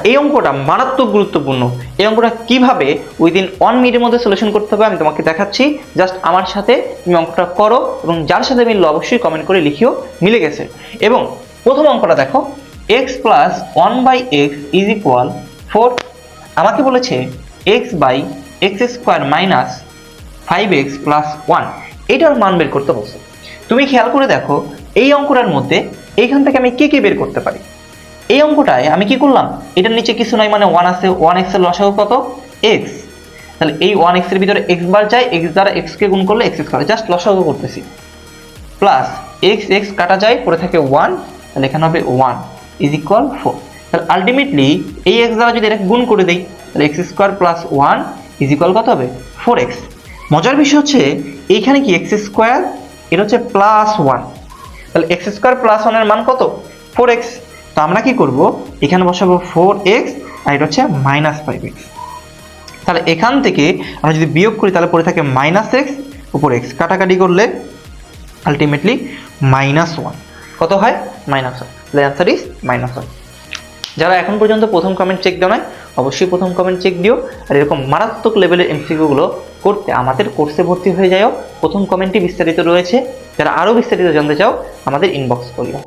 এই অঙ্কটা মারাত্মক গুরুত্বপূর্ণ। এই অঙ্কটা কিভাবে উইদিন 1 মিনিটের মধ্যে সলিউশন করতে হবে আমি তোমাকে দেখাচ্ছি। জাস্ট আমার সাথে তুমি অঙ্কটা করো এবং যার সাথে মিললো অবশ্যই কমেন্ট করে লিখিও মিলে গেছে। এবং প্রথম অঙ্কটা দেখো, x plus 1/x is equal 4। আমাকে বলেছে x by x square minus 5x plus 1, এটার মান বের করতে বলছে। তুমি খেয়াল করে দেখো এই অঙ্কটার মধ্যে এইখান থেকে আমি কি বের করতে পারি। এই অঙ্কটায় আমি কি করলাম, এটার নিচে কিছু নাই মানে 1 আছে, 1x এর লসাগু কত x, তাহলে এই 1x এর ভিতরে x বার যায়, x দ্বারা x কে গুণ করলে x স্কয়ার, জাস্ট লসাগু করতেছি, প্লাস x কাটা যায় পড়ে থাকে 1, তাহলে এখানে হবে 1 ইজ ইকুয়াল 4। তাহলে আলটিমেটলি এই x দ্বারা যদি এটাকে গুণ করে দেই তাহলে x square plus 1 is equal কত হবে 4x। মজার বিষয় হচ্ছে এইখানে কি x স্কয়ার, এটা হচ্ছে প্লাস 1, তাহলে x স্কয়ার প্লাস 1 এর মান কত 4x। তো আমরা কি করব, এখানে বসাবো 4x আর এটা হচ্ছে মাইনাস 5x। তাহলে এখান থেকে আমরা যদি বিয়োগ করি তাহলে পড়ে থাকে -x উপর x, কাটাকাটি করলে আলটিমেটলি -1 কত হয় -1। তাহলে অ্যান্সার ইজ -1। যারা এখন পর্যন্ত প্রথম কমেন্ট চেক দাও না অবশ্যই প্রথম কমেন্ট চেক দিও। আর এরকম মারাত্মক লেভেলের এমসিকিউগুলো করতে আমাদের কোর্সে ভর্তি হয়ে যাও। প্রথম কমেন্টই বিস্তারিত রয়েছে, যারা আরও বিস্তারিত জানতে চাও আমাদের ইনবক্স করিও।